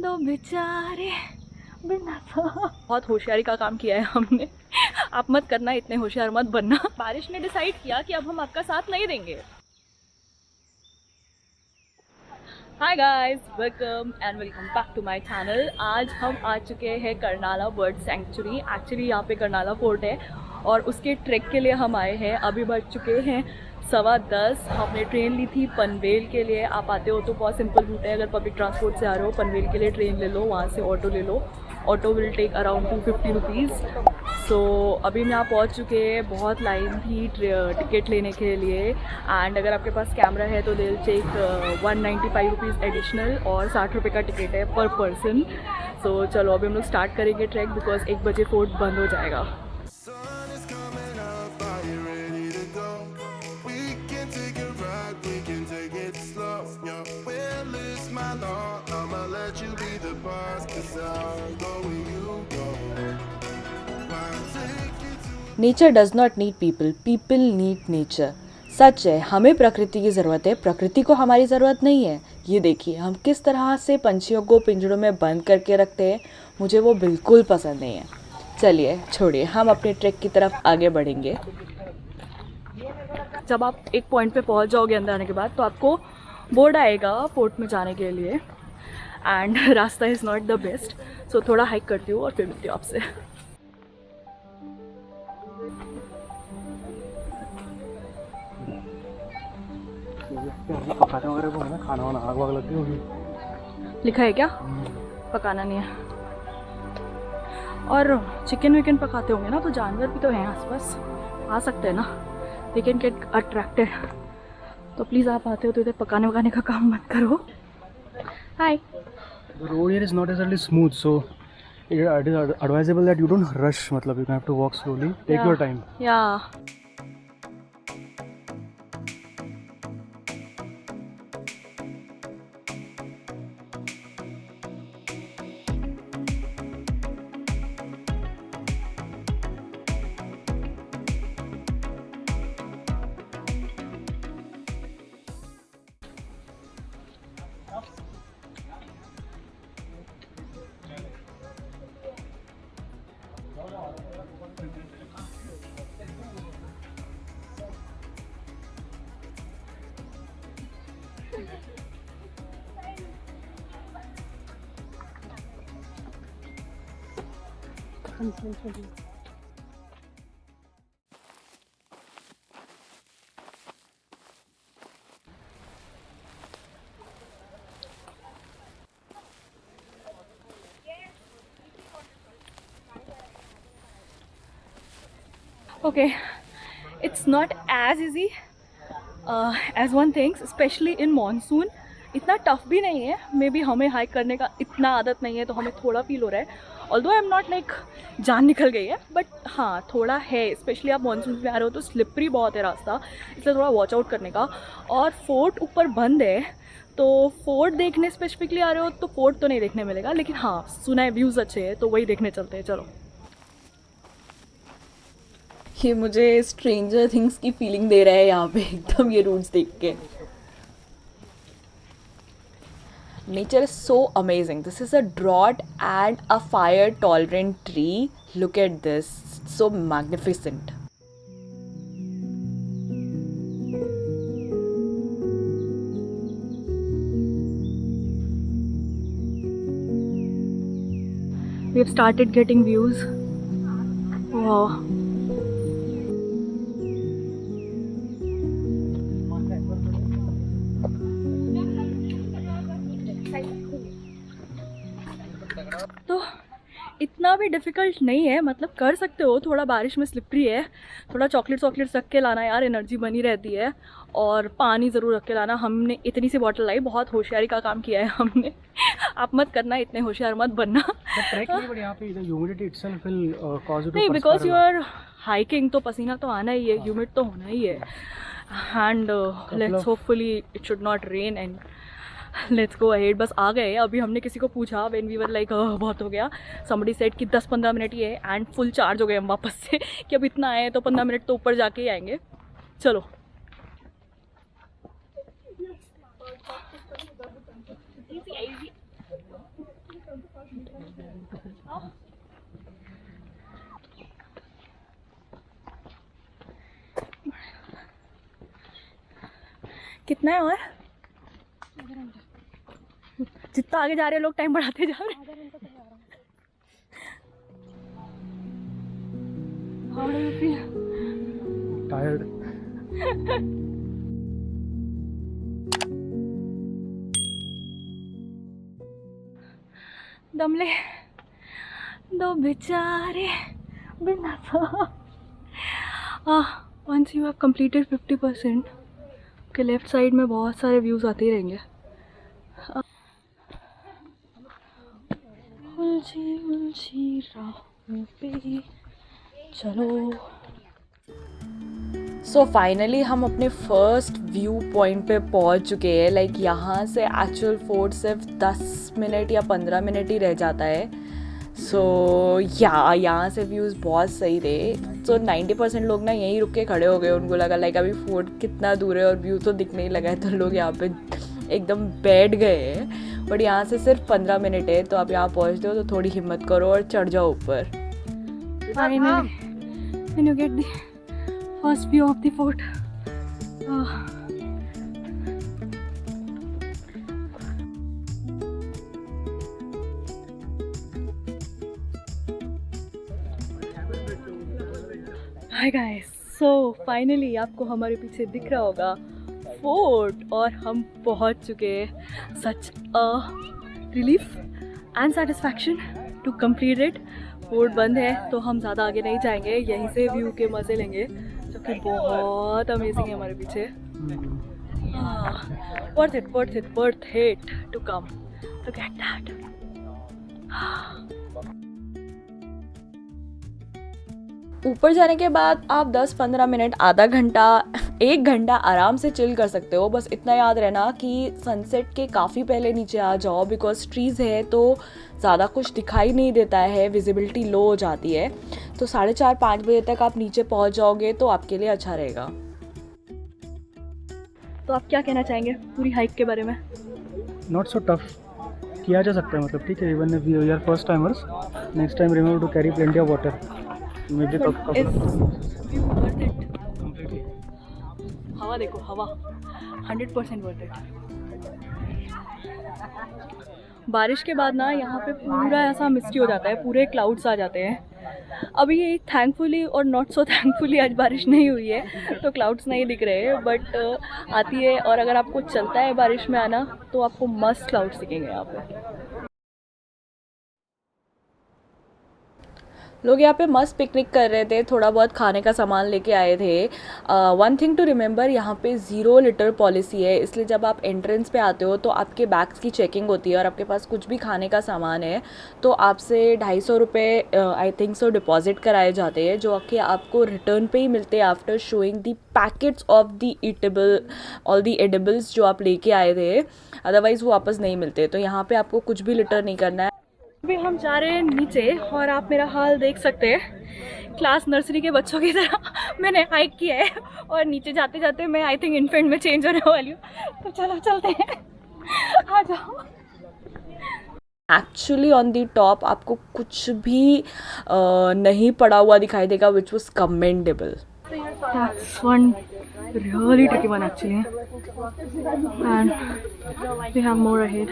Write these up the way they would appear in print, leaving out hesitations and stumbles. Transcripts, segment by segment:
दो बेचारे बिना बहुत होशियारी का काम किया है हमने। आप मत करना, इतने होशियार मत बनना। बारिश ने डिसाइड किया कि अब हम आपका साथ नहीं देंगे। Hi guys, welcome and welcome back to my channel. आज हम आ चुके हैं कर्नाला बर्ड सेंचुरी। एक्चुअली यहाँ पे कर्नाला फोर्ट है और उसके ट्रैक के लिए हम आए हैं। अभी बढ़ चुके हैं 10:15। हमने ट्रेन ली थी पनवेल के लिए। आप आते हो तो बहुत सिंपल रूट है, अगर पब्लिक ट्रांसपोर्ट से आ रहे हो पनवेल के लिए ट्रेन ले लो, वहाँ से ऑटो ले लो। Auto will take around 250 rupees. So अभी मैं यहाँ पहुँच चुके हैं। बहुत लाइन थी टिकट लेने के लिए। एंड अगर आपके पास कैमरा है तो दिल टेक 195 रुपीज़ एडिशनल और 60 रुपये का टिकट है पर पर्सन। सो चलो अभी हम लोग स्टार्ट करेंगे ट्रैक, बिकॉज 1 बजे फोर्ट बंद हो जाएगा। Nature does not need people, people need nature. सच है, हमें प्रकृति की ज़रूरत है, प्रकृति को हमारी ज़रूरत नहीं है। ये देखिए हम किस तरह से पंछियों को पिंजरों में बंद करके रखते हैं, मुझे वो बिल्कुल पसंद नहीं है। चलिए छोड़िए, हम अपने ट्रैक की तरफ आगे बढ़ेंगे। जब आप एक पॉइंट पे पहुंच जाओगे अंदर आने के बाद, तो आपको बोर्ड आएगा फोर्ट में जाने के लिए। एंड रास्ता इज़ नॉट द बेस्ट, सो थोड़ा हाइक करती हूँ और फिर मिलती हूँ आपसे। पकाने वगैरह को है ना, खाना वाना आग वाग लगती होगी। लिखा है क्या? पकाना नहीं है। और चिकन विकन पकाते होंगे ना, तो जानवर भी तो हैं आसपास, आ सकते हैं ना। They can get attracted. तो प्लीज़ आप आते हो तो इधर पकाने वकाने का काम मत करो। हाय। The road here is not exactly smooth, so it is advisable that you don't rush. मतलब you have to walk slowly, take your time. या okay, it's not as easy as one things, specially in monsoon. इतना tough भी नहीं है। May be हमें hike करने का इतना आदत नहीं है तो हमें थोड़ा फील हो रहा है। Although I am not like जान निकल गई है, बट हाँ थोड़ा है। स्पेशली आप मानसून में आ रहे हो तो स्लिपरी बहुत है रास्ता, इसलिए थोड़ा वॉच आउट करने का। और फोर्ट ऊपर बंद है, तो फोर्ट देखने स्पेसिफिकली आ रहे हो तो फोर्ट तो नहीं देखने मिलेगा, लेकिन हाँ सुना है व्यूज़ अच्छे हैं तो वही देखने चलते हैं। चलो। ये मुझे स्ट्रेंजर थिंग्स की फीलिंग दे रहा है यहाँ पे एकदम, ये रूट्स देख के। Nature is so amazing. This is a drought and a fire tolerant tree. Look at this, it's so magnificent. We have started getting views. Wow. तो इतना भी डिफ़िकल्ट नहीं है, मतलब कर सकते हो। थोड़ा बारिश में स्लिपरी है, थोड़ा चॉकलेट्स रख के लाना यार, एनर्जी बनी रहती है। और पानी ज़रूर रख के लाना। हमने इतनी सी बॉटल लाई, बहुत होशियारी का काम किया है हमने। आप मत करना, इतने होशियार मत बनना। नहीं, बिकॉज यू आर हाइकिंग तो पसीना तो आना ही है, ह्यूमिड तो होना ही है। And let's hopefully it should not rain and let's go ahead. बस आ गए। अभी हमने किसी को पूछा, व्हेन वी वर लाइक बहुत हो गया, समबडी सेड कि 10-15 मिनट ही है। एंड फुल चार्ज हो गए हम वापस से कि अब इतना आए तो 15 मिनट तो ऊपर जाके ही आएंगे। चलो। कितना है और जितना आगे जा रहे हैं लोग टाइम बढ़ाते जा रहे हैं। How do you feel? Tired. दमले दो बेचारे बिना once you have completed 50% के लेफ्ट साइड में बहुत सारे व्यूज आते ही रहेंगे। उलझी उलझी राहों पे चलो। सो फाइनली हम अपने फर्स्ट व्यू पॉइंट पे पहुंच चुके हैं। लाइक यहाँ से एक्चुअल फोर्ट सिर्फ 10 मिनट या 15 मिनट ही रह जाता है। सो यहाँ से व्यूज़ बहुत सही थे। सो 90% लोग ना यहीं रुक के खड़े हो गए। उनको लगा लाइक अभी फोर्ट कितना दूर है और व्यू तो दिखने ही लगा है, तो लोग यहाँ पे एकदम बैठ गए हैं। बट यहाँ से सिर्फ 15 मिनट है, तो आप यहाँ पहुँचते हो तो थोड़ी हिम्मत करो और चढ़ जाओ ऊपर। When you get the first view of the fort. Hi guys, so finally आपको हमारे पीछे दिख रहा होगा फोर्ट और हम पहुंच चुके हैं। Such a relief and satisfaction to complete it. Fort बंद है तो हम ज़्यादा आगे नहीं जाएंगे, यहीं से व्यू के मज़े लेंगे जो कि बहुत अमेजिंग है हमारे पीछे। worth it to come to get that. ऊपर जाने के बाद आप 10-15 मिनट, आधा घंटा, 1 घंटा आराम से चिल कर सकते हो। बस इतना याद रहना कि सनसेट के काफ़ी पहले नीचे आ जाओ, बिकॉज ट्रीज़ है तो ज़्यादा कुछ दिखाई नहीं देता है, विजिबिलिटी लो हो जाती है। तो 4:30-5 बजे तक आप नीचे पहुंच जाओगे तो आपके लिए अच्छा रहेगा। तो आप क्या कहना चाहेंगे पूरी हाइक के बारे में? Not so tough. किया जा सकता है, मतलब ठीक है। Even if you are first timers, next time remember to carry plenty of water. Maybe completely. हवा देखो, हवा 100% वर्थ इट। बारिश के बाद ना यहाँ पे पूरा ऐसा मिस्टी हो जाता है, पूरे क्लाउड्स आ जाते हैं। अभी थैंकफुली और नॉट सो थैंकफुली आज बारिश नहीं हुई है तो क्लाउड्स नहीं दिख रहे, बट आती है। और अगर आपको चलता है बारिश में आना तो आपको मस्त क्लाउड्स दिखेंगे यहाँ पे। लोग यहाँ पे मस्त पिकनिक कर रहे थे, थोड़ा बहुत खाने का सामान लेके आए थे। वन थिंग टू रिमेंबर, यहाँ पे 0 लिटर पॉलिसी है, इसलिए जब आप एंट्रेंस पे आते हो तो आपके बैग्स की चेकिंग होती है और आपके पास कुछ भी खाने का सामान है तो आपसे 250 रुपये आई थिंक सो डिपॉजिट कराए जाते हैं, जो कि आपको रिटर्न पे ही मिलते हैं after showing the packets of the eatable, all the edibles जो आप लेके आए थे। अदरवाइज़ वो वापस नहीं मिलते। तो यहाँ पर आपको कुछ भी लिटर नहीं करना है। अभी हम जा रहे हैं नीचे और आप मेरा हाल देख सकते हैं, क्लास नर्सरी के बच्चों की तरह मैंने हाइक किया है और नीचे जाते जाते मैं आई थिंक इन्फेंट में चेंज होने वाली हूँ। तो चलो चलते हैं, आ जाओ। एक्चुअली ऑन दी टॉप आपको कुछ भी नहीं पड़ा हुआ दिखाई देगा, which was commendable. That's one really tricky one actually, and we have more ahead.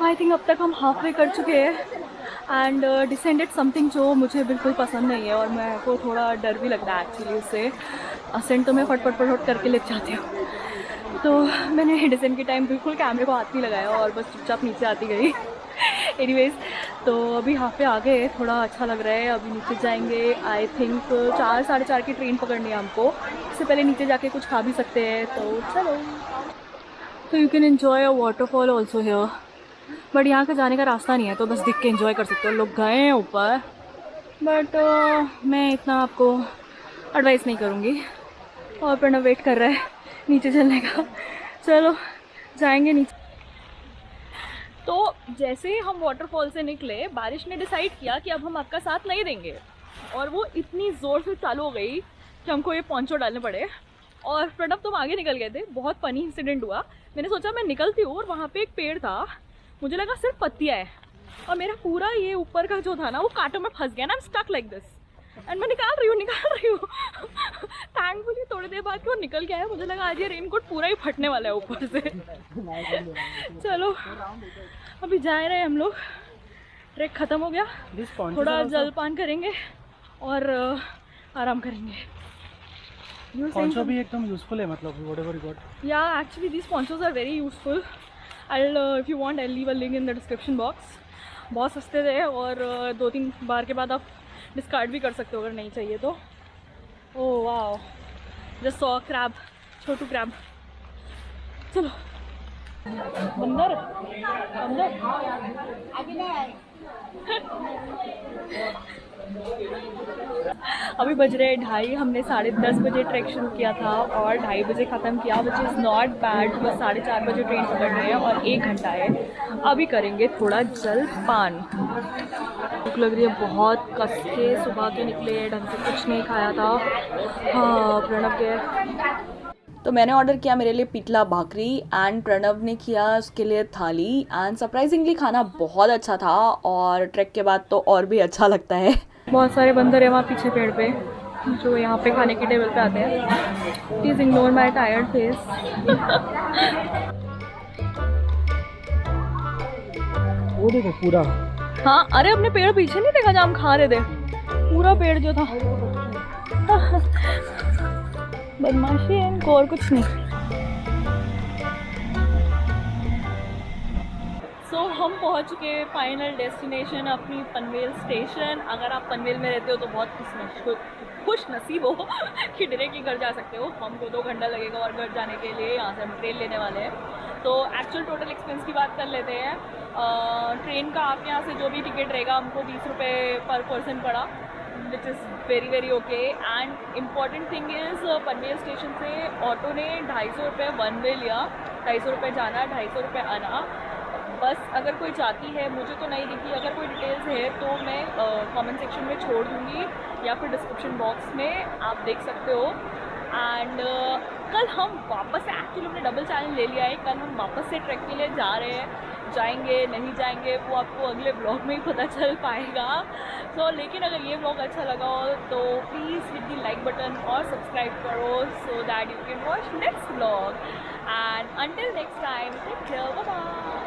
I think अब तक हम हाफ वे कर चुके हैं एंड डिसेंडेड समथिंग जो मुझे बिल्कुल पसंद नहीं है और मेरे को थोड़ा डर भी लगता है एक्चुअली उससे। असेंट तो मैं फटफट करके ले जाती हूँ, तो मैंने डिसेंड के टाइम बिल्कुल कैमरे को हाथ नहीं लगाया और बस चुपचाप नीचे आती गई। एनीवेज, तो अभी हाफ पे आ गए, थोड़ा अच्छा लग रहा है। अभी नीचे जाएंगे, आई थिंक 4-4:30 की ट्रेन पकड़नी है हमको। इससे पहले नीचे जाके कुछ खा भी सकते हैं, तो चलो। तो you can enjoy a waterfall also here, but यहाँ का जाने का रास्ता नहीं है तो बस दिख के एंजॉय कर सकते हो। लोग गए हैं ऊपर, बट मैं इतना आपको एडवाइस नहीं करूँगी। और प्रणव वेट कर रहा है नीचे चलने का। चलो जाएंगे नीचे। तो जैसे ही हम वाटरफॉल से निकले, बारिश ने डिसाइड किया कि अब हम आपका साथ नहीं देंगे और वो इतनी ज़ोर से चालू हो गई कि हमको ये पोंचो डालने पड़े। और प्रणव तुम आगे निकल गए थे, बहुत फनी इंसिडेंट हुआ। मैंने सोचा मैं निकलती हूँ और वहाँ पे एक पेड़ था, मुझे लगा सिर्फ पत्तियाँ है और मेरा पूरा ये ऊपर का जो था ना वो कांटों में फंस गया ना, I am stuck like this and मैं निकाल रही हूँ थैंकफुली थोड़ी देर बाद वो निकल गया है। मुझे लगा आज ये रेनकोट पूरा ही फटने वाला है ऊपर से। चलो अभी जा रहे हैं हम लोग, ट्रैक ख़त्म हो गया, थोड़ा जलपान करेंगे और आराम करेंगे। Poncho भी एकदम यूजफुल है, मतलब whatever you got. Yeah, actually these ponchos are very useful. I'll if you want I'll leave a link in the description box. बहुत सस्ते थे और 2-3 बार के बाद आप डिस्कार्ड भी कर सकते हो अगर नहीं चाहिए तो। Oh wow, just saw crab, छोटू क्रैब। चलो बंदर बंदर अभी बज रहे 2:30, हमने 10:30 बजे ट्रैक शुरू किया था और 2:30 बजे ख़त्म किया, विच इज़ नॉट बैड। बस 4:30 बजे ट्रेन पकड़ रहे हैं और 1 घंटा है। अभी करेंगे थोड़ा जलपान। भूख लग रही है बहुत, कस के सुबह के निकले, ढंग से कुछ नहीं खाया था। हाँ प्रणव के तो मैंने ऑर्डर किया मेरे लिए पिटला भाकरी एंड प्रणव ने किया उसके लिए थाली एंड सरप्राइजिंगली खाना बहुत अच्छा था और ट्रैक के बाद तो और भी अच्छा लगता है। बहुत सारे बंदर है वहाँ पीछे पेड़ पे जो यहाँ पे खाने की टेबल पे आते हैं। Please ignore my tired face. वो देखो पूरा, हाँ अरे अपने पेड़ पीछे नहीं देखा जहाँ हम खा रहे थे, पूरा पेड़ जो था। बदमाशी है इनको और कुछ नहीं। सो हम पहुंच चुके फाइनल डेस्टिनेशन अपनी पनवेल स्टेशन। अगर आप पनवेल में रहते हो तो बहुत खुश नसीब हो कि डायरेक्टली घर जा सकते हो। हमको 2 घंटा लगेगा और घर जाने के लिए, यहाँ से हम ट्रेन लेने वाले हैं। तो एक्चुअल टोटल एक्सपेंस की बात कर लेते हैं। ट्रेन का आपके यहाँ से जो भी टिकट रहेगा हमको 20 रुपये पर पर्सन पड़ा, which is very okay. And important thing is Panvel station से ऑटो ने 250 रुपये वन वे लिया, 250 रुपये जाना, 250 रुपये आना। बस अगर कोई चाहती है, मुझे तो नहीं दिखी, अगर कोई डिटेल्स है तो मैं कमेंट सेक्शन में छोड़ दूँगी या फिर डिस्क्रिप्शन बॉक्स में आप देख सकते हो। एंड कल हम वापस से, एक्चुअली हमने डबल चैनल ले लिया है, कल हम वापस से ट्रैक के लिए जा रहे हैं। जाएंगे नहीं जाएंगे वो आपको अगले ब्लॉग में ही पता चल पाएगा। सो लेकिन अगर ये ब्लॉग अच्छा लगा हो तो please hit the like button और सब्सक्राइब करो so that you can watch next blog. And until next time take care, bye bye.